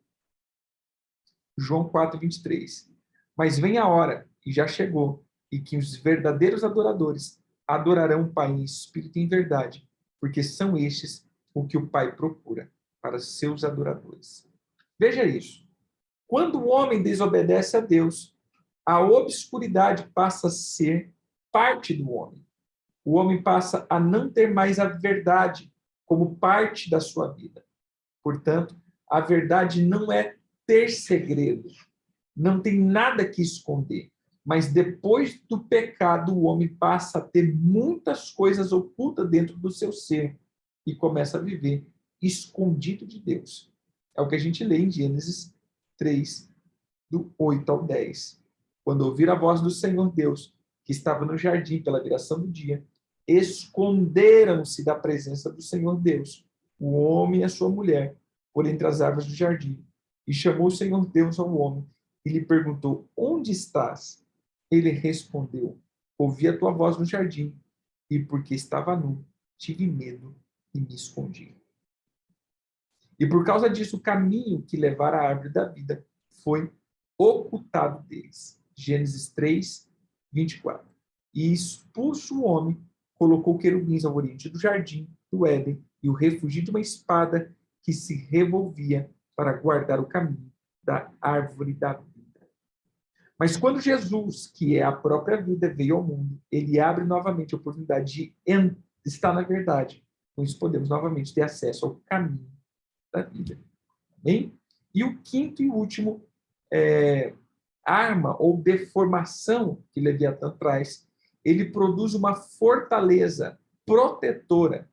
João 4:23. Mas vem a hora, e já chegou, e que os verdadeiros adoradores adorarão o Pai em espírito e em verdade, porque são estes o que o Pai procura para seus adoradores. Veja isso. Quando o homem desobedece a Deus, a obscuridade passa a ser parte do homem. O homem passa a não ter mais a verdade como parte da sua vida. Portanto, a verdade não é ter segredo, não tem nada que esconder. Mas depois do pecado, o homem passa a ter muitas coisas ocultas dentro do seu ser e começa a viver escondido de Deus. É o que a gente lê em Gênesis 3, do 8 ao 10. Quando ouvir a voz do Senhor Deus, que estava no jardim pela viração do dia, esconderam-se da presença do Senhor Deus, o homem e a sua mulher, por entre as árvores do jardim. E chamou o Senhor Deus ao homem e lhe perguntou: onde estás? Ele respondeu: ouvi a tua voz no jardim, e porque estava nu, tive medo e me escondi. E por causa disso, o caminho que levara à árvore da vida foi ocultado deles. Gênesis 3, 24. E expulso o homem, colocou querubins ao oriente do jardim do Éden e o refugiu de uma espada que se revolvia para guardar o caminho da árvore da vida. Mas quando Jesus, que é a própria vida, veio ao mundo, ele abre novamente a oportunidade de estar na verdade. Com isso, podemos novamente ter acesso ao caminho da vida. Amém? E o quinto e último arma ou deformação que Leviatã traz, ele produz uma fortaleza protetora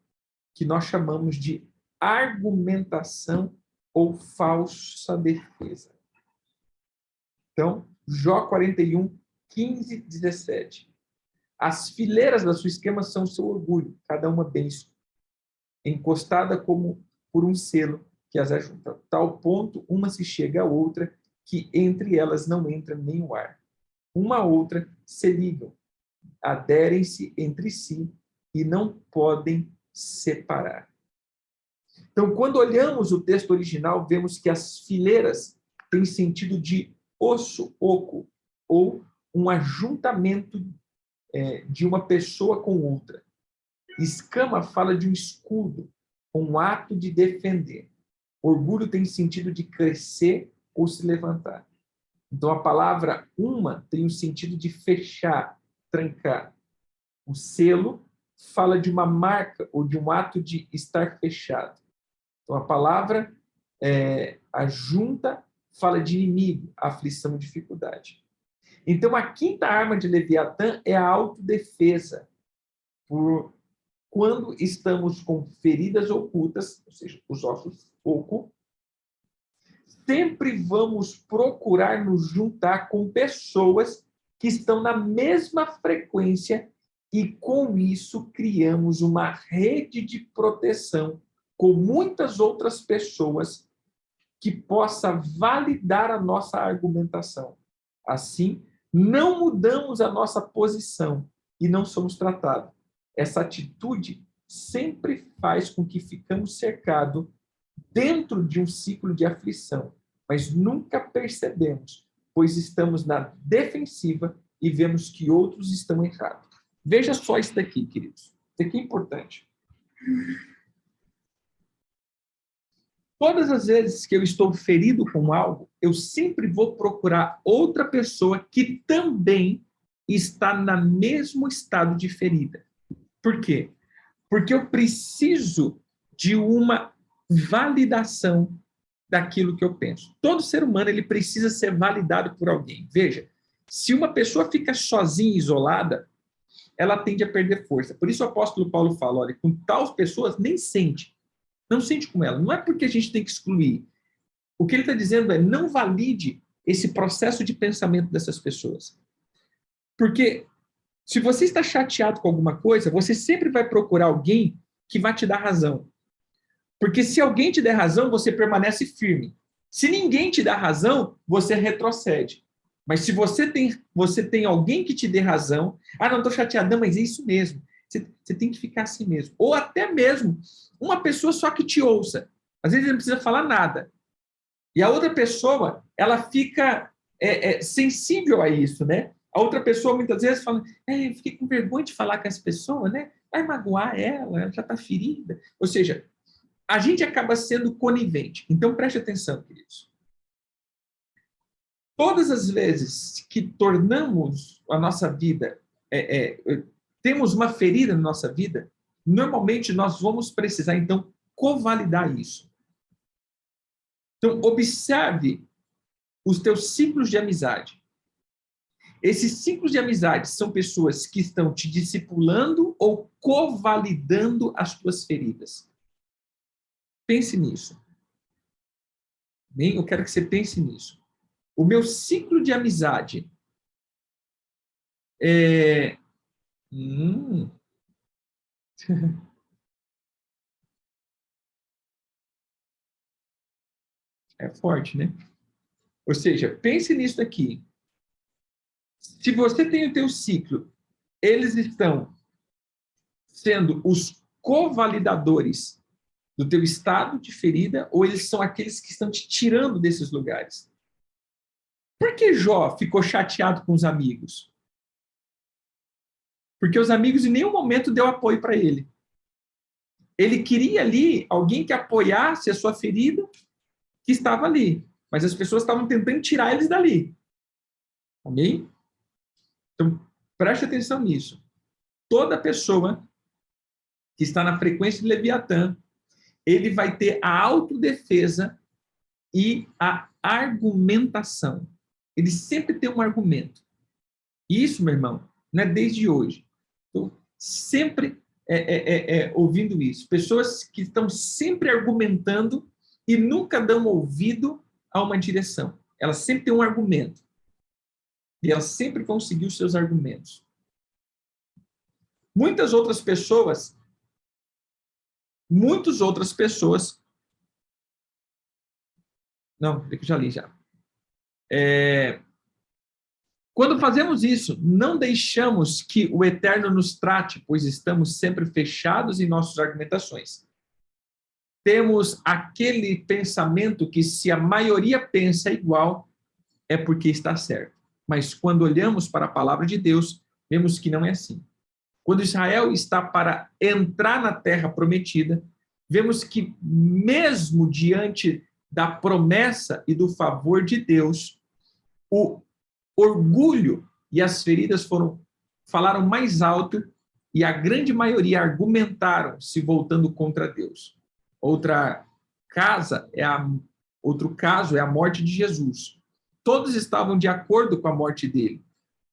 que nós chamamos de argumentação ou falsa defesa. Então, Jó 41, 15, 17. As fileiras da sua esquema são o seu orgulho, cada uma bem encostada como por um selo que as ajunta. Tal ponto, uma se chega à outra, que entre elas não entra nem o ar. Uma a outra se ligam, aderem-se entre si e não podem separar. Então, quando olhamos o texto original, vemos que as fileiras têm sentido de osso oco, ou um ajuntamento de uma pessoa com outra. Escama fala de um escudo, um ato de defender. Orgulho tem sentido de crescer ou se levantar. Então, a palavra uma tem o sentido de fechar, trancar. O selo fala de uma marca ou de um ato de estar fechado. Então, a palavra a junta fala de inimigo, aflição, dificuldade. Então, a quinta arma de Leviatã é a autodefesa, por quando estamos com feridas ocultas, ou seja, os ossos oco, sempre vamos procurar nos juntar com pessoas que estão na mesma frequência e, com isso, criamos uma rede de proteção com muitas outras pessoas que possa validar a nossa argumentação. Assim, não mudamos a nossa posição e não somos tratados. Essa atitude sempre faz com que ficamos cercados dentro de um ciclo de aflição, mas nunca percebemos, pois estamos na defensiva e vemos que outros estão errados. Veja só isso daqui, queridos. Isso aqui é importante. Todas as vezes que eu estou ferido com algo, eu sempre vou procurar outra pessoa que também está no mesmo estado de ferida. Por quê? Porque eu preciso de uma validação daquilo que eu penso. Todo ser humano ele precisa ser validado por alguém. Veja, se uma pessoa fica sozinha, isolada, ela tende a perder força. Por isso o apóstolo Paulo fala, olha, com tais pessoas nem sente. Não sente com ela. Não é porque a gente tem que excluir. O que ele está dizendo é não valide esse processo de pensamento dessas pessoas. Porque se você está chateado com alguma coisa, você sempre vai procurar alguém que vai te dar razão. Porque se alguém te der razão, você permanece firme. Se ninguém te dá razão, você retrocede. Mas se você tem alguém que te dê razão, não, estou chateado, não, mas é isso mesmo. Você tem que ficar assim mesmo. Ou até mesmo uma pessoa só que te ouça. Às vezes não precisa falar nada. E a outra pessoa, ela fica sensível a isso, né? A outra pessoa muitas vezes fala, eu fiquei com vergonha de falar com essa pessoa, né? Vai magoar ela já está ferida. Ou seja, a gente acaba sendo conivente. Então, preste atenção, queridos. Todas as vezes que tornamos a nossa vida, temos uma ferida na nossa vida, normalmente nós vamos precisar, então, covalidar isso. Então, observe os teus ciclos de amizade. Esses ciclos de amizade são pessoas que estão te discipulando ou covalidando as tuas feridas. Pense nisso. Bem, eu quero que você pense nisso. O meu ciclo de amizade é... É forte, né? Ou seja, pense nisso aqui. Se você tem o teu ciclo, eles estão sendo os covalidadores do teu estado de ferida ou eles são aqueles que estão te tirando desses lugares? Por que Jó ficou chateado com os amigos? Porque os amigos em nenhum momento deu apoio para ele. Ele queria ali alguém que apoiasse a sua ferida que estava ali, mas as pessoas estavam tentando tirar eles dali. Amém? Então, preste atenção nisso. Toda pessoa que está na frequência de Leviatã, ele vai ter a autodefesa e a argumentação. Ele sempre tem um argumento. Isso, meu irmão, não é desde hoje. Estou sempre ouvindo isso. Pessoas que estão sempre argumentando e nunca dão ouvido a uma direção. Elas sempre têm um argumento. E elas sempre vão seguir os seus argumentos. Muitas outras pessoas, não, eu já li já. Quando fazemos isso, não deixamos que o Eterno nos trate, pois estamos sempre fechados em nossas argumentações. temos aquele pensamento que se a maioria pensa igual, é porque está certo. Mas quando olhamos para a palavra de Deus, vemos que não é assim. Quando Israel está para entrar na terra prometida, vemos que mesmo diante da promessa e do favor de Deus, o orgulho e as feridas falaram mais alto e a grande maioria argumentaram se voltando contra Deus. Outro caso é a morte de Jesus. Todos estavam de acordo com a morte dele,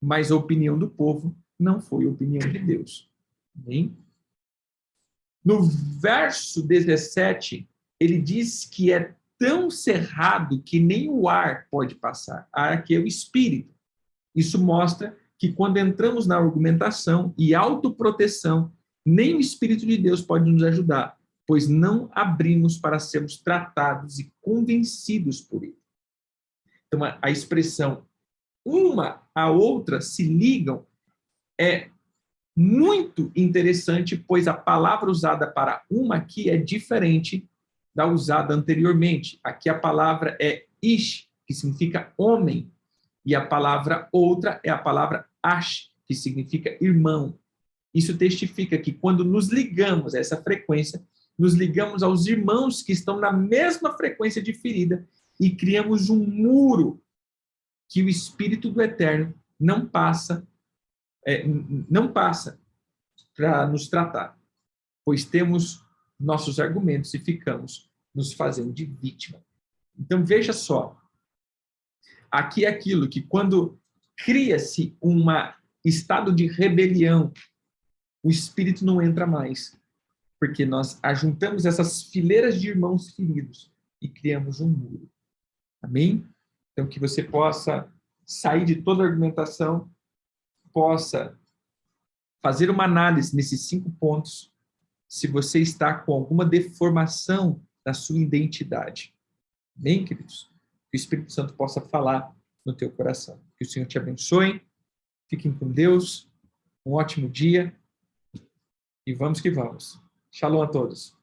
mas a opinião do povo não foi a opinião de Deus. Amém? No verso 17, ele diz que é tão cerrado que nem o ar pode passar. Ar que é o espírito. Isso mostra que quando entramos na argumentação e autoproteção, nem o Espírito de Deus pode nos ajudar, pois não abrimos para sermos tratados e convencidos por ele. Então, a expressão uma à outra se ligam é muito interessante, pois a palavra usada para uma aqui é diferente da usada anteriormente. Aqui a palavra é ish, que significa homem, e a palavra outra é a palavra ash, que significa irmão. Isso testifica que quando nos ligamos a essa frequência, nos ligamos aos irmãos que estão na mesma frequência de ferida e criamos um muro que o Espírito do Eterno não passa para nos tratar, pois temos nossos argumentos e ficamos nos fazendo de vítima. Então, veja só, aqui é aquilo que quando cria-se um estado de rebelião, o Espírito não entra mais, porque nós ajuntamos essas fileiras de irmãos feridos e criamos um muro. Amém? Então, que você possa sair de toda argumentação, possa fazer uma análise nesses 5 pontos, se você está com alguma deformação na sua identidade. Amém, queridos? Que o Espírito Santo possa falar no teu coração. Que o Senhor te abençoe. Fiquem com Deus. Um ótimo dia. E vamos que vamos. Shalom a todos.